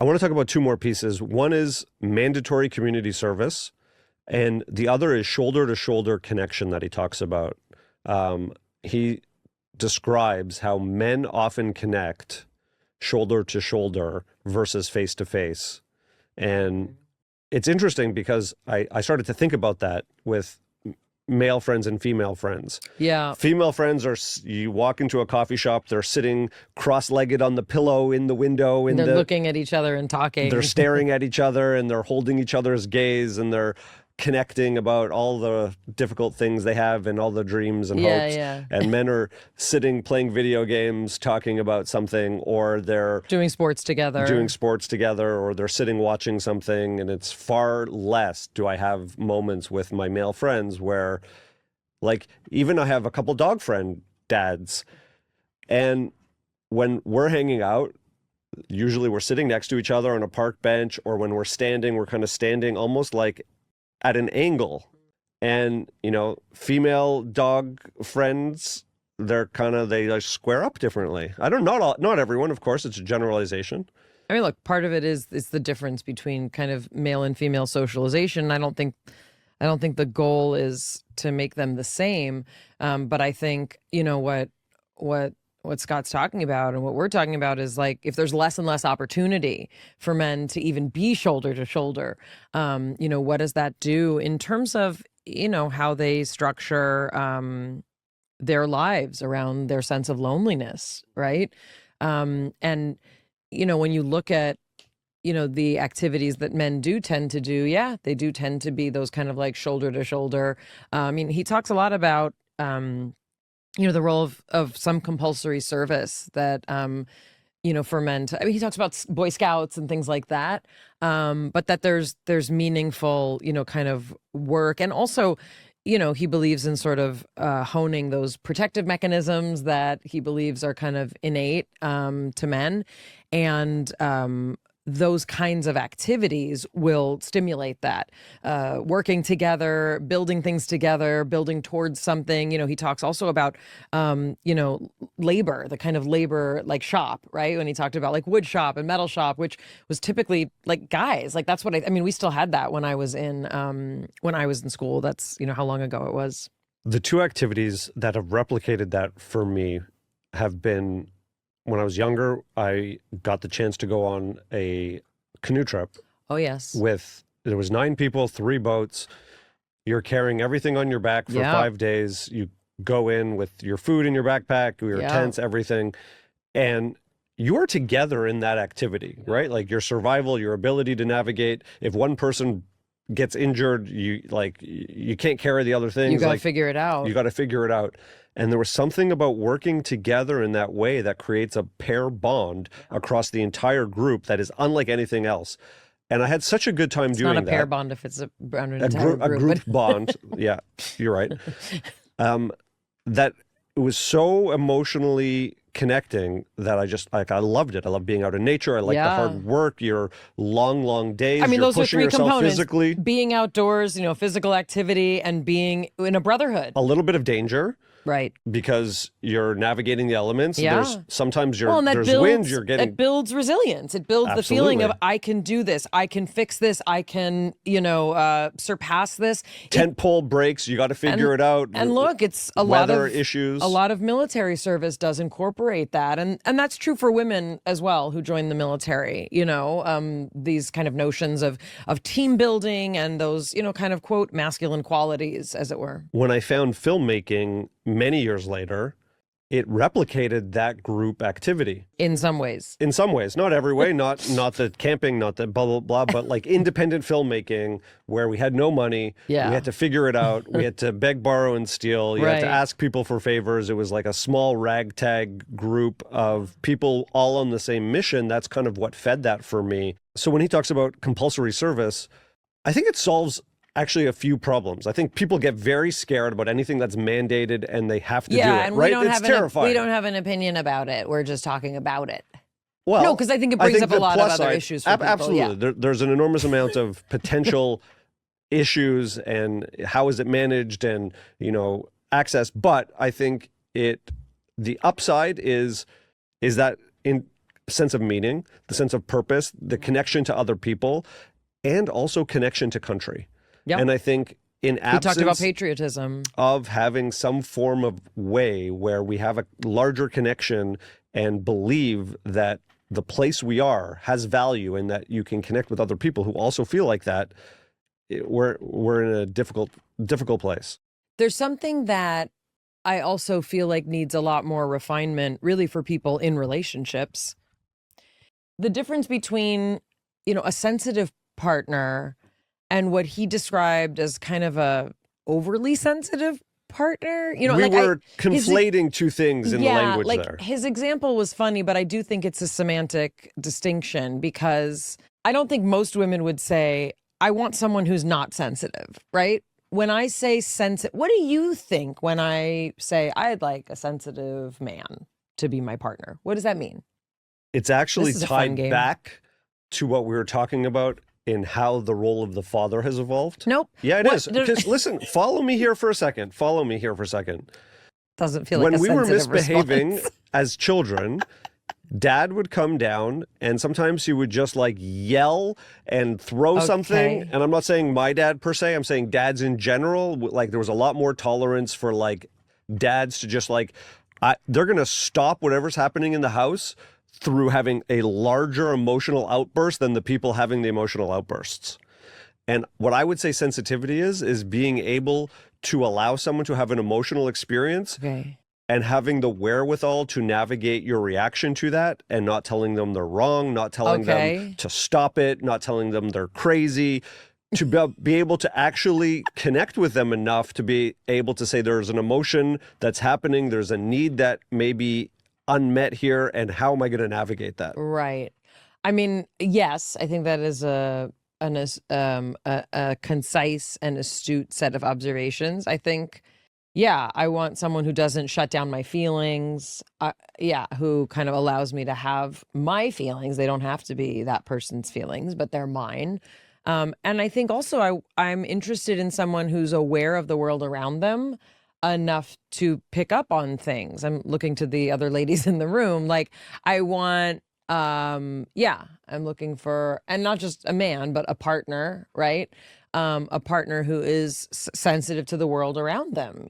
I want to talk about two more pieces. One is mandatory community service, and the other is shoulder-to-shoulder connection that he talks about. He describes how men often connect shoulder to shoulder versus face to face. And it's interesting because I started to think about that with male friends and female friends. Yeah. Female friends are, you walk into a coffee shop, they're sitting cross-legged on the pillow in the window. They're looking at each other and talking. They're staring at each other and they're holding each other's gaze and they're connecting about all the difficult things they have and all the dreams and hopes. Yeah. And men are sitting, playing video games, talking about something, or they're doing sports together, or they're sitting watching something. And it's far less do I have moments with my male friends where, like, even I have a couple dog friend dads, and when we're hanging out, usually we're sitting next to each other on a park bench, or when we're standing, we're kind of standing almost like at an angle. And, you know, female dog friends, they like square up differently. I don't know, not everyone, of course, it's a generalization. I mean, look, part of it is the difference between kind of male and female socialization. I don't think the goal is to make them the same. But I think, you know, what Scott's talking about and what we're talking about is, like, if there's less and less opportunity for men to even be shoulder to shoulder, you know, what does that do in terms of, you know, how they structure their lives around their sense of loneliness, right? And, you know, when you look at, you know, the activities that men do tend to do, yeah, they do tend to be those kind of like shoulder to shoulder. I mean, he talks a lot about, you know, the role of some compulsory service that, you know, for men to, I mean, he talks about Boy Scouts and things like that, but that there's meaningful, you know, kind of work. And also, you know, he believes in sort of honing those protective mechanisms that he believes are kind of innate to men. And those kinds of activities will stimulate that. Working together, building things together, building towards something. You know, he talks also about, you know, labor, the kind of labor like shop, right? When he talked about like wood shop and metal shop, which was typically like guys. Like that's what I mean, we still had that when I was in school. That's, you know, how long ago it was. The two activities that have replicated that for me have been, when I was younger, I got the chance to go on a canoe trip. Oh, yes. There was 9 people, 3 boats. You're carrying everything on your back for 5 days. You go in with your food in your backpack, your tents, everything. And you are together in that activity, right? Like your survival, your ability to navigate. If one person gets injured, you can't carry the other things. You got to figure it out. You got to figure it out. And there was something about working together in that way that creates a pair bond across the entire group that is unlike anything else. And I had such a good time doing that. It's not a pair bond if it's an entire group. A group bond. Yeah, you're right. That it was so emotionally connecting that I loved it. I love being out in nature. I like the hard work, your long days. I mean, you're those are pushing 3 yourself components. Physically. Being outdoors, you know, physical activity, and being in a brotherhood. A little bit of danger. Right. Because you're navigating the elements. Yeah. Sometimes there's builds, wind, you're getting... It builds resilience. It builds the feeling of, I can do this. I can fix this. I can, you know, surpass this. Tent pole breaks. You got to figure it out. And look, it's a issues. A lot of military service does incorporate that. And that's true for women as well who join the military. You know, these kind of notions of team building and those, you know, kind of, quote, masculine qualities, as it were. When I found filmmaking many years later, it replicated that group activity. In some ways. In some ways. Not every way, not the camping, not the blah, blah, blah, but like independent filmmaking where we had no money. Yeah. We had to figure it out. We had to beg, borrow, and steal. You had to ask people for favors. It was like a small ragtag group of people all on the same mission. That's kind of what fed that for me. So when he talks about compulsory service, I think it solves actually a few problems. I think people get very scared about anything that's mandated and they have to do it, and right? It's terrifying. We don't have an opinion about it. We're just talking about it. Well, no, because I think it brings up a lot of other issues for people. Absolutely. Yeah. There's an enormous amount of potential issues and how is it managed and, you know, access. But I think the upside is that sense of meaning, the sense of purpose, the connection to other people, and also connection to country. Yep. And I think in We talked about absence patriotism. of having some form of way where we have a larger connection and believe that the place we are has value and that you can connect with other people who also feel like that, we're in a difficult place. There's something that I also feel like needs a lot more refinement, really, for people in relationships. The difference between, a sensitive partner and what he described as kind of a overly sensitive partner. We were conflating two things in the language like there. his example was funny, but I do think it's a semantic distinction, because I don't think most women would say, I want someone who's not sensitive, right? When I say sensitive, what do you think when I say I'd like a sensitive man to be my partner? What does that mean? It's actually This is a fun tied game. back to what we were talking about in how the role of the father has evolved. Nope. Yeah, it is. Because listen, follow me here for a second. Doesn't feel like When a we were sensitive misbehaving response. as children, Dad would come down and sometimes he would just like yell and throw something. Okay. And I'm not saying my dad per se, I'm saying dads in general. Like there was a lot more tolerance for like dads to just like, they're going to stop whatever's happening in the house through having a larger emotional outburst than the people having the emotional outbursts. And what I would say sensitivity is being able to allow someone to have an emotional experience Okay. and having the wherewithal to navigate your reaction to that and not telling them they're wrong, not telling them to stop it, not telling them they're crazy, to be able to actually connect with them enough to be able to say there's an emotion that's happening, there's a need that may be unmet here, and how am I going to navigate that? Right. I mean, yes, I think that is a concise and astute set of observations. I think, yeah, I want someone who doesn't shut down my feelings. Who kind of allows me to have my feelings. They don't have to be that person's feelings, but they're mine. And I think also I'm interested in someone who's aware of the world around them enough to pick up on things. I'm looking to the other ladies in the room. Like I want, I'm looking for, and not just a man, but a partner, right? A partner who is sensitive to the world around them,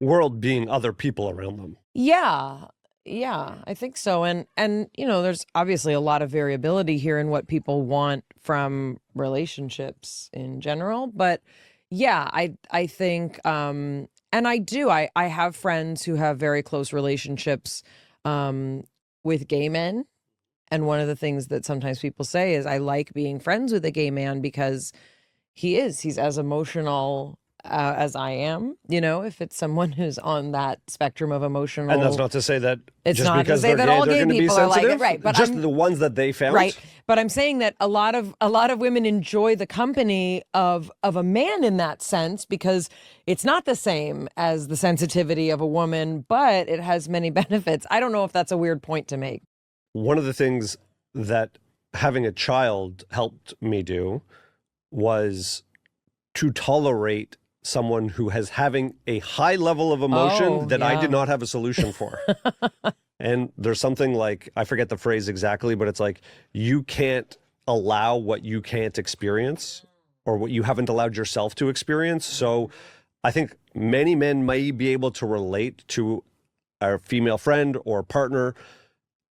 World being other people around them. Yeah, I think so. And there's obviously a lot of variability here in what people want from relationships in general. But yeah, I think, and I have friends who have very close relationships with gay men. And one of the things that sometimes people say is, I like being friends with a gay man because he's as emotional as I am, if it's someone who's on that spectrum of emotional. And that's not to say that it's just not because to say they're that gay, all they're gay going to be people are like sensitive. it, right? But just the ones that they found. Right. But I'm saying that a lot of women enjoy the company of a man in that sense, because it's not the same as the sensitivity of a woman, but it has many benefits. I don't know if that's a weird point to make. One of the things that having a child helped me do was to tolerate someone who has having a high level of emotion that I did not have a solution for. And there's something like, I forget the phrase exactly, but it's like, you can't allow what you can't experience or what you haven't allowed yourself to experience. So I think many men may be able to relate to a female friend or partner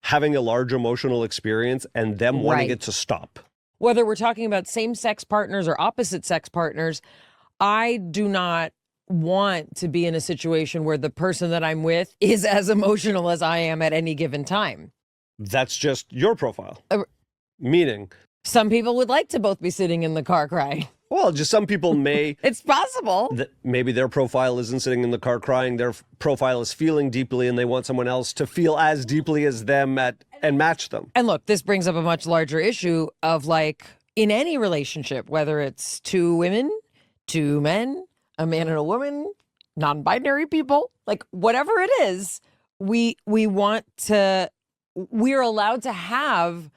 having a large emotional experience and them wanting it to stop. Whether we're talking about same-sex partners or opposite-sex partners, I do not want to be in a situation where the person that I'm with is as emotional as I am at any given time. That's just your profile. Meaning, some people would like to both be sitting in the car crying. Well, just some people may. It's possible. Maybe their profile isn't sitting in the car crying. Their profile is feeling deeply and they want someone else to feel as deeply as them and match them. And look, this brings up a much larger issue of, like, in any relationship, whether it's two women, two men, a man and a woman, non-binary people, like whatever it is, we're allowed to have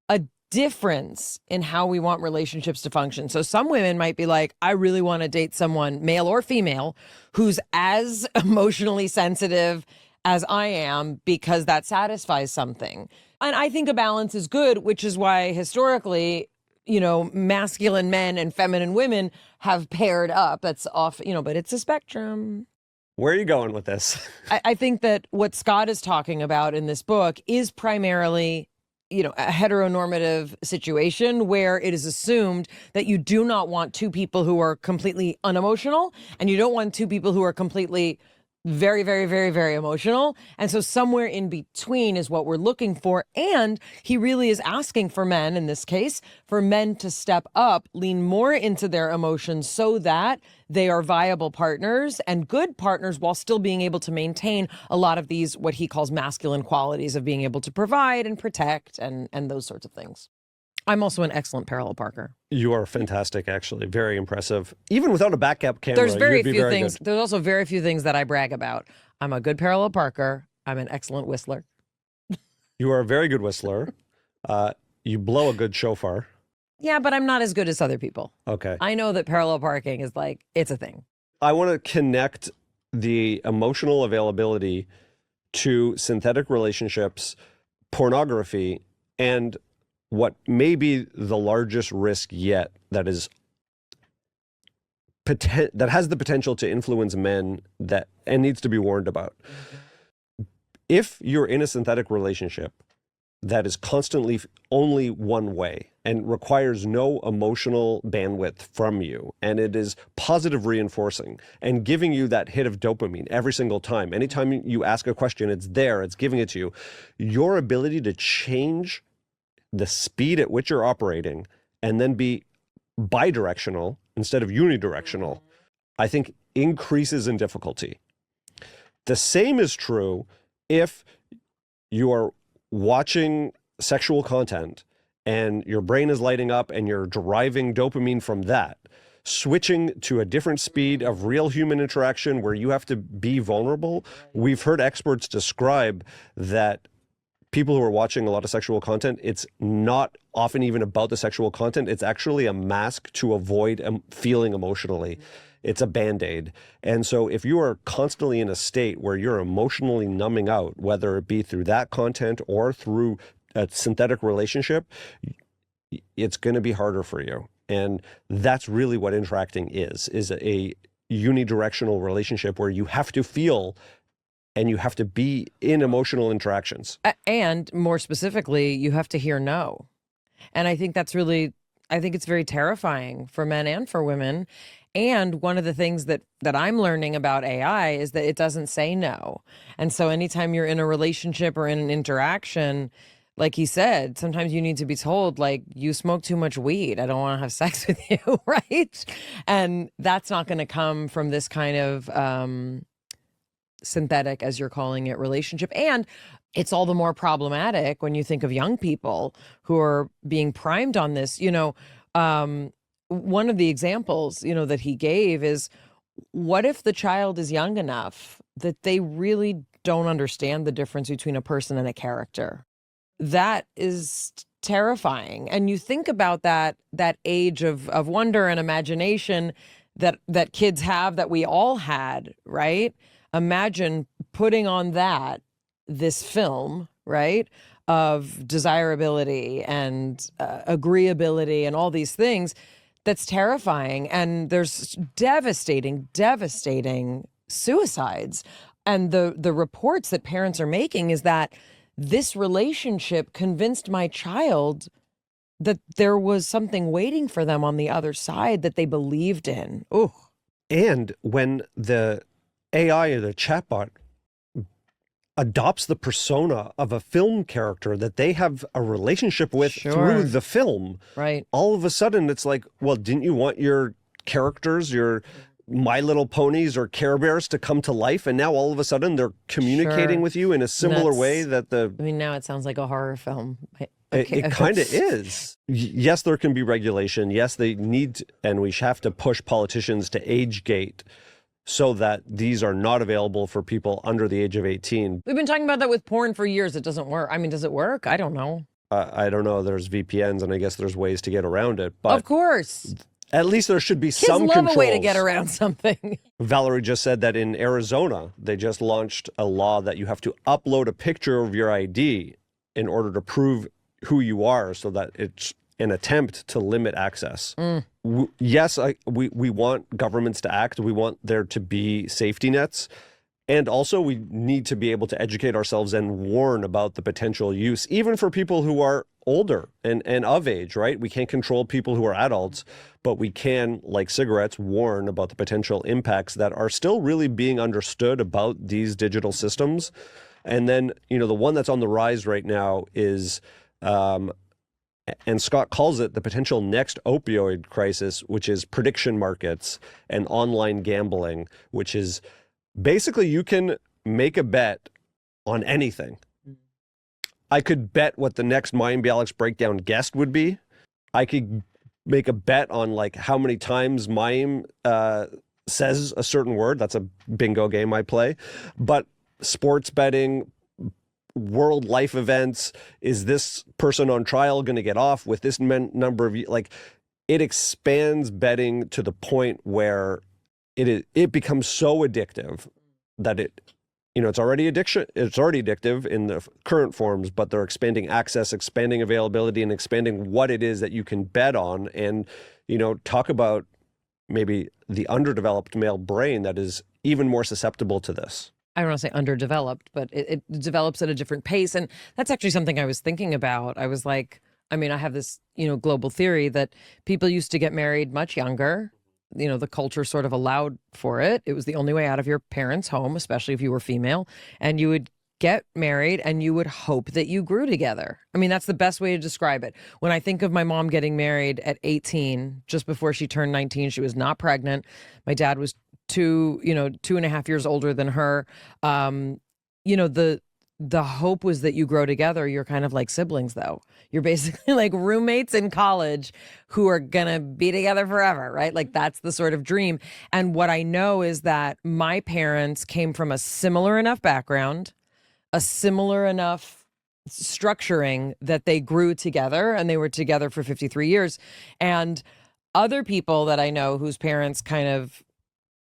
a difference in how we want relationships to function. So some women might be like, I really want to date someone, male or female, who's as emotionally sensitive as I am because that satisfies something. And I think a balance is good, which is why historically, masculine men and feminine women have paired up. That's off, but it's a spectrum. Where are you going with this? I think that what Scott is talking about in this book is primarily, a heteronormative situation where it is assumed that you do not want two people who are completely unemotional, and you don't want two people who are completely very, very, very, very emotional. And so somewhere in between is what we're looking for. And he really is asking for men, in this case, for men to step up, lean more into their emotions so that they are viable partners and good partners while still being able to maintain a lot of these, what he calls masculine qualities of being able to provide and protect and those sorts of things. I'm also an excellent parallel parker. You are fantastic, actually. Very impressive. Even without a backup camera, There's very you'd be few very things. good. There's also very few things that I brag about. I'm a good parallel parker. I'm an excellent whistler. You are a very good whistler. You blow a good shofar. Yeah, but I'm not as good as other people. Okay. I know that parallel parking is it's a thing. I want to connect the emotional availability to synthetic relationships, pornography, and what may be the largest risk yet that has the potential to influence men and needs to be warned about. If you're in a synthetic relationship that is constantly only one way and requires no emotional bandwidth from you, and it is positive reinforcing and giving you that hit of dopamine every single time, anytime you ask a question, it's there, it's giving it to you, your ability to change the speed at which you're operating and then be bidirectional instead of unidirectional, I think increases in difficulty. The same is true if you are watching sexual content and your brain is lighting up and you're deriving dopamine from that. Switching to a different speed of real human interaction where you have to be vulnerable. We've heard experts describe that people who are watching a lot of sexual content, it's not often even about the sexual content. It's actually a mask to avoid feeling emotionally. It's a Band-Aid. And so if you are constantly in a state where you're emotionally numbing out, whether it be through that content or through a synthetic relationship, it's going to be harder for you. And that's really what interacting is a unidirectional relationship where you have to feel and you have to be in emotional interactions. And more specifically, you have to hear no. And I think it's very terrifying for men and for women. And one of the things that I'm learning about AI is that it doesn't say no. And so anytime you're in a relationship or in an interaction, like he said, sometimes you need to be told, you smoke too much weed. I don't want to have sex with you, right? And that's not going to come from this kind of synthetic, as you're calling it, relationship. And it's all the more problematic when you think of young people who are being primed on this. One of the examples, that he gave is, what if the child is young enough that they really don't understand the difference between a person and a character? That is terrifying. And you think about that age of wonder and imagination that kids have, that we all had, right? Imagine putting on this film, right, of desirability and agreeability and all these things. That's terrifying. And there's devastating suicides. And the reports that parents are making is that this relationship convinced my child that there was something waiting for them on the other side that they believed in. Ooh. And when the AI or the chatbot adopts the persona of a film character that they have a relationship with through the film, right? All of a sudden it's like, well, didn't you want your characters, your My Little Ponies or Care Bears to come to life? And now all of a sudden they're communicating with you in a similar way that now it sounds like a horror film. It kind of is. Yes, there can be regulation. Yes, they need, and we have to push politicians to age gate so that these are not available for people under the age of 18. We've been talking about that with porn for years. It doesn't work. I mean, does it work? I don't know. I don't know. There's VPNs, and I guess there's ways to get around it. But of course. At least there should be Kids some love controls. a way to get around something. Valerie just said that in Arizona, they just launched a law that you have to upload a picture of your ID in order to prove who you are, so that it's an attempt to limit access. Yes, we want governments to act. We want there to be safety nets. And also, we need to be able to educate ourselves and warn about the potential use, even for people who are older and of age, right? We can't control people who are adults, but we can, like cigarettes, warn about the potential impacts that are still really being understood about these digital systems. And then, the one that's on the rise right now is, and Scott calls it the potential next opioid crisis, which is prediction markets and online gambling, which is basically you can make a bet on anything. I could bet what the next Mayim Bialik's Breakdown guest would be. I could make a bet on like how many times Mayim says a certain word. That's a bingo game I play. But sports betting, world life events, is this person on trial going to get off with this number of, like, it expands betting to the point where it becomes so addictive that it's already addictive in the current forms, but they're expanding access, expanding availability, and expanding what it is that you can bet on. And, talk about maybe the underdeveloped male brain that is even more susceptible to this. I don't want to say underdeveloped, but it develops at a different pace. And that's actually something I was thinking about. I was like, I have this, global theory that people used to get married much younger. The culture sort of allowed for it. It was the only way out of your parents' home, especially if you were female. And you would get married and you would hope that you grew together. That's the best way to describe it. When I think of my mom getting married at 18, just before she turned 19, she was not pregnant. My dad was 2.5 years older than her. The hope was that you grow together. You're kind of like siblings, though. You're basically like roommates in college who are going to be together forever, right? Like that's the sort of dream. And what I know is that my parents came from a similar enough background, a similar enough structuring that they grew together, and they were together for 53 years. And other people that I know whose parents kind of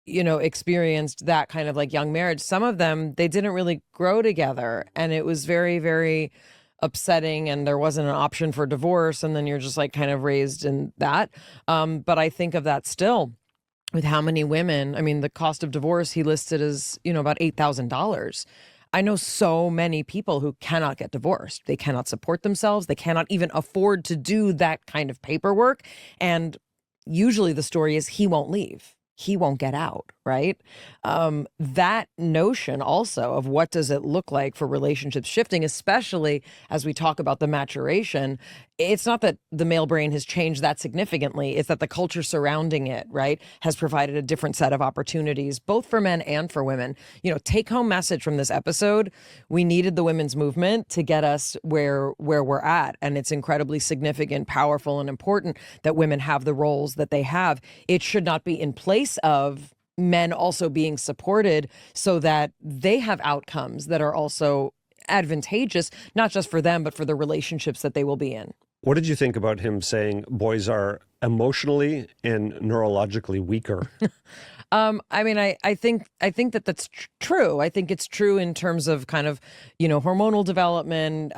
experienced that kind of like young marriage, some of them, they didn't really grow together, and it was very, very upsetting, and there wasn't an option for divorce, and then you're just like kind of raised in that. But I think of that still with how many women, the cost of divorce he listed as, about $8,000. I know so many people who cannot get divorced. They cannot support themselves. They cannot even afford to do that kind of paperwork. And usually the story is he won't leave. He won't get out, right? That notion also of what does it look like for relationships shifting, especially as we talk about the maturation, it's not that the male brain has changed that significantly. It's that the culture surrounding it, right, has provided a different set of opportunities, both for men and for women. Take home message from this episode. We needed the women's movement to get us where we're at. And it's incredibly significant, powerful, and important that women have the roles that they have. It should not be in place of men also being supported so that they have outcomes that are also advantageous, not just for them, but for the relationships that they will be in. What did you think about him saying boys are emotionally and neurologically weaker? I think that that's true. I think it's true in terms of kind of, hormonal development.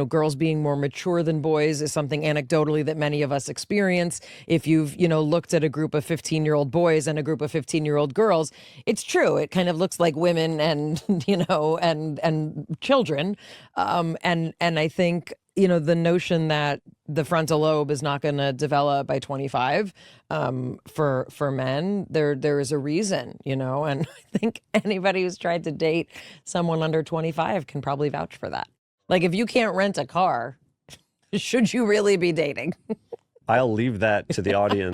Girls being more mature than boys is something anecdotally that many of us experience. If you've, looked at a group of 15-year-old boys and a group of 15-year-old girls, it's true. It kind of looks like women and, and children. And I think, the notion that the frontal lobe is not going to develop by 25 for men, there is a reason, and I think anybody who's tried to date someone under 25 can probably vouch for that. Like, if you can't rent a car, should you really be dating? I'll leave that to the audience.